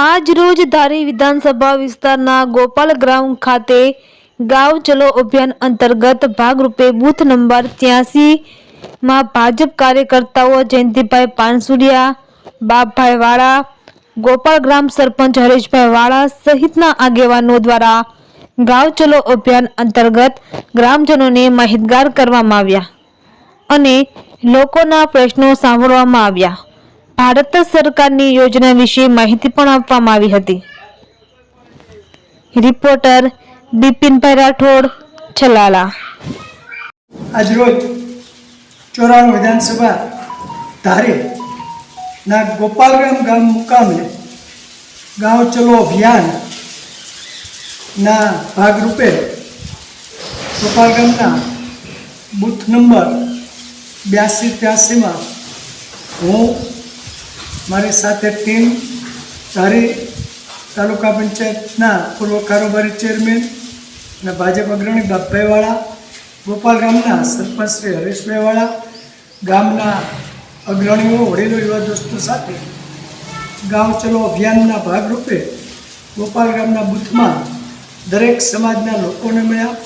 આજ રોજ ધારી વિધાનસભા વિસ્તારના ગોપાલ ગ્રાઉન્ડ ખાતે ગાંવ ચલો અભિયાન અંતર્ગત ભાગરૂપે બૂથ નંબર 83માં ભાજપ કાર્યકર્તાઓ જયંતિભાઈ પાનસુરિયા, બાપભાઈ વાળા, ગોપાલ ગ્રામ સરપંચ હરેશભાઈ વાળા સહિતના આગેવાનો દ્વારા ગાંવ ચલો અભિયાન અંતર્ગત ગ્રામજનોને માહિતગાર કરવામાં આવ્યા અને લોકોના પ્રશ્નો સાંભળવામાં આવ્યા. ભારત સરકારની યોજના વિશે માહિતી પણ આપવામાં આવી હતી. રિપોર્ટર બિપિનભાઈ રાઠોડ, છલાલા. આજરોજ 94 વિધાનસભા ધારીના ગોપાલગ્રામ ગામ મુકામે ગાંવ ચલો અભિયાનના ભાગરૂપે ગોપાલગ્રામના બૂથ નંબર 82-83માં હું મારી સાથે ટીમ ધારી તાલુકા પંચાયતના પૂર્વ કારોબારી ચેરમેન અને ભાજપ અગ્રણી બાપભાઈ વાળા, ગોપાલ ગામના સરપંચ શ્રી હરેશભાઈ વાળા, ગામના અગ્રણીઓ, વડીલો, યુવા દોસ્તો સાથે ગાંવ ચલો અભિયાનના ભાગરૂપે ગોપાલ ગામના બૂથમાં દરેક સમાજના લોકોને મળ્યા,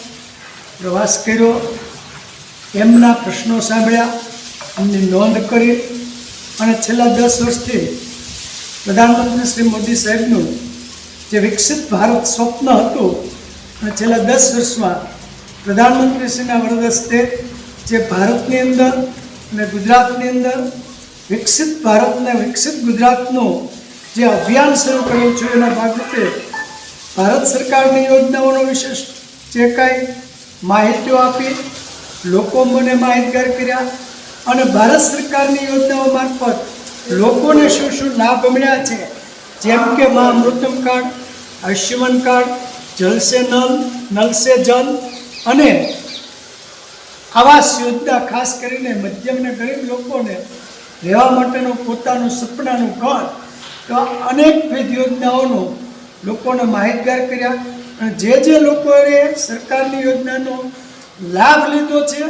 પ્રવાસ કર્યો, એમના પ્રશ્નો સાંભળ્યા, એમની નોંધ કરી અને છેલ્લા 10 વર્ષથી પ્રધાનમંત્રી શ્રી મોદી સાહેબનું જે વિકસિત ભારત સ્વપ્ન હતું અને છેલ્લા 10 વર્ષમાં પ્રધાનમંત્રીશ્રીના વરદ હસ્તે જે ભારતની અંદર અને ગુજરાતની અંદર વિકસિત ભારતને વિકસિત ગુજરાતનું જે અભિયાન શરૂ કરેલું છે એના ભાગરૂપે ભારત સરકારની યોજનાઓનો વિશેષ જે કાંઈ માહિતીઓ આપી, લોકો મને માહિતગાર કર્યા અને ભારત સરકારની યોજનાઓ મારફત લોકોને શું શું લાભ મળ્યા છે, જેમ કે મા અમૃતમ કાર્ડ, આયુષ્યમાન કાર્ડ, જલ સે નલ, નલ સે જલ અને આવાસ યોજના, ખાસ કરીને મધ્યમ અને ગરીબ લોકોને રહેવા માટેનું પોતાનું સપનાનું ઘર, તો અનેકવિધ યોજનાઓનો લોકોને માહિતગાર કર્યા અને જે લોકોએ સરકારની યોજનાનો લાભ લીધો છે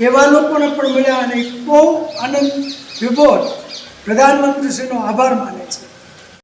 એવા લોકોને પણ મળ્યા અને બહુ આનંદ વિભોર પ્રધાનમંત્રીશ્રીનો આભાર માને છે.